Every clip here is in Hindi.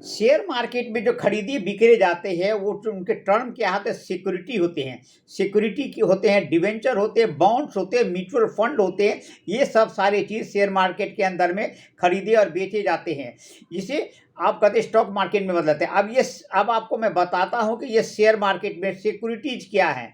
शेयर मार्केट में जो खरीदी बिक्री जाते हैं वो उनके टर्म क्या होते हैं, सिक्योरिटी होते हैं। सिक्योरिटी की होते हैं, डिवेंचर होते हैं, बॉन्ड्स होते हैं, म्यूचुअल फंड होते हैं। ये सब सारी चीज़ शेयर मार्केट के अंदर में खरीदे और बेचे जाते हैं, जिसे आप कहते हैं स्टॉक मार्केट में बदलते हैं। अब आपको मैं बताता हूँ कि ये शेयर मार्केट में सिक्योरिटीज क्या है।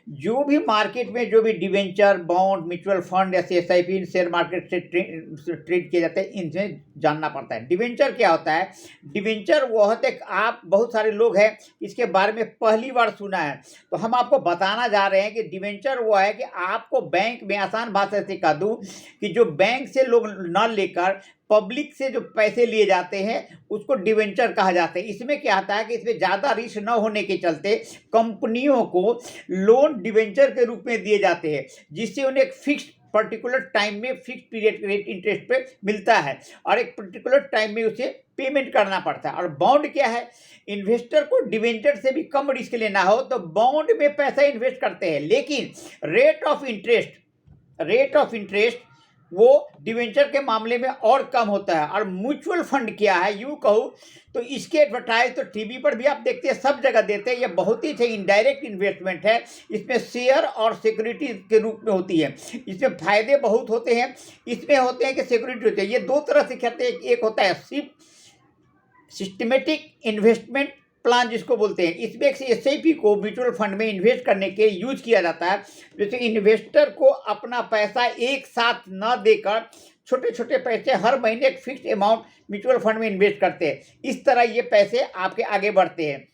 जो भी मार्केट में जो भी डिवेंचर, बॉन्ड, म्यूचुअल फंड या एसआईपी इन शेयर मार्केट से ट्रेड किए जाते हैं, इनसे जानना पड़ता है। डिवेंचर क्या होता है? डिवेंचर वो होते हैं, आप बहुत सारे लोग हैं इसके बारे में पहली बार सुना है, तो हम आपको बताना जा रहे हैं कि डिवेंचर वो है कि आपको बैंक में, आसान भाषा से कह दूं कि जो बैंक से लोग न लेकर पब्लिक से जो पैसे लिए जाते हैं उसको डिवेंचर कहा जाता है। इसमें क्या आता है कि इसमें ज़्यादा रिस्क न होने के चलते कंपनियों को लोन डिवेंचर के रूप में दिए जाते हैं, जिससे उन्हें एक फिक्स पर्टिकुलर टाइम में फिक्स पीरियड रेट इंटरेस्ट पे मिलता है और एक पर्टिकुलर टाइम में उसे पेमेंट करना पड़ता है। और बॉन्ड क्या है? इन्वेस्टर को डिवेंचर से भी कम रिस्क लेना हो तो बॉन्ड में पैसा इन्वेस्ट करते हैं, लेकिन रेट ऑफ इंटरेस्ट वो डिवेंचर के मामले में और कम होता है। और म्यूचुअल फंड क्या है, यूँ कहूँ तो इसके एडवर्टाइज तो टीवी पर भी आप देखते हैं, सब जगह देते हैं। ये बहुत ही इनडायरेक्ट इन्वेस्टमेंट है, इसमें शेयर और सिक्योरिटी के रूप में होती है। इसमें फायदे बहुत होते हैं, इसमें होते हैं कि सिक्योरिटी होती है। ये दो तरह से कहते हैं, एक होता है सिस्टमेटिक इन्वेस्टमेंट प्लान जिसको बोलते हैं, इसमें एसआईपी को म्यूचुअल फंड में इन्वेस्ट करने के यूज किया जाता है। जैसे इन्वेस्टर को अपना पैसा एक साथ न देकर छोटे छोटे पैसे हर महीने एक फिक्स अमाउंट म्यूचुअल फंड में इन्वेस्ट करते हैं, इस तरह ये पैसे आपके आगे बढ़ते हैं।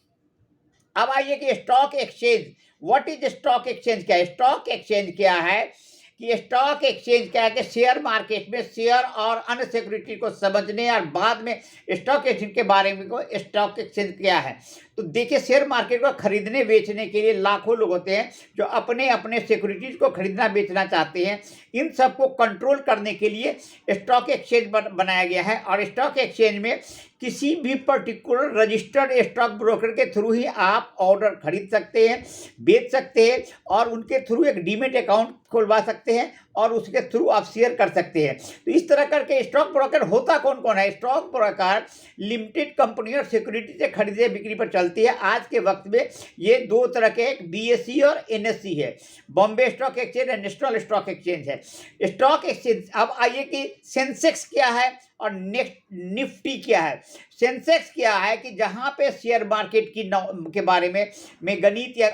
अब आइए कि stock exchange, what is stock exchange क्या है? स्टॉक एक्सचेंज क्या है कि स्टॉक एक्सचेंज क्या है कि शेयर मार्केट में शेयर और अन्य सिक्योरिटी को समझने और बाद में स्टॉक एक्सचेंज के बारे में को स्टॉक एक्सचेंज क्या है। तो देखिए, शेयर मार्केट को खरीदने बेचने के लिए लाखों लोग होते हैं जो अपने अपने सिक्योरिटीज को खरीदना बेचना चाहते हैं। इन सबको कंट्रोल करने के लिए स्टॉक एक्सचेंज बनाया गया है और स्टॉक एक्सचेंज में किसी भी पर्टिकुलर रजिस्टर्ड स्टॉक ब्रोकर के थ्रू ही आप ऑर्डर खरीद सकते हैं, बेच सकते हैं और उनके थ्रू एक डीमेट अकाउंट खुलवा सकते हैं और उसके थ्रू आप शेयर कर सकते हैं। तो इस तरह करके स्टॉक ब्रोकर होता कौन कौन है? स्टॉक ब्रोकर लिमिटेड कंपनी और सिक्योरिटी से खरीदे बिक्री पर चलती है। आज के वक्त में ये दो तरह के, एक बीएसई और एनएसई है, बॉम्बे स्टॉक एक्सचेंज और नेशनल स्टॉक एक्सचेंज है। स्टॉक एक्सचेंज, अब आइए कि सेंसेक्स क्या है और नेक्स्ट निफ्टी क्या है। सेंसेक्स क्या है कि जहां पे शेयर मार्केट के बारे में गणित या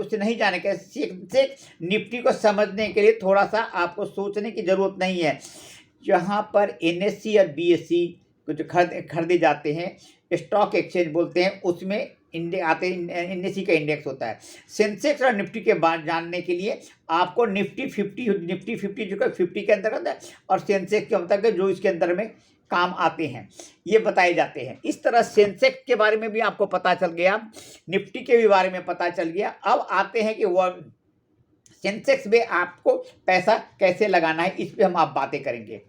उससे नहीं जाने के, सेंसेक्स निफ्टी को समझने के लिए थोड़ा सा आपको सोचने की जरूरत नहीं है। जहां पर एनएससी और बीएससी को जो खरीदे जाते हैं, स्टॉक एक्सचेंज बोलते हैं, उसमें इंडेक्स आते हैं, एनएससी का इंडेक्स होता है। सेंसेक्स और निफ्टी के बाद जानने के लिए आपको निफ्टी 50 जो 50 के अंतर्गत है और सेंसेक्स के अंतर्गत जो इसके अंदर में काम आते हैं ये बताए जाते हैं। इस तरह सेंसेक्स के बारे में भी आपको पता चल गया, निफ्टी के भी बारे में पता चल गया। अब आते हैं कि वह सेंसेक्स में आपको पैसा कैसे लगाना है, इस पर हम आप बातें करेंगे।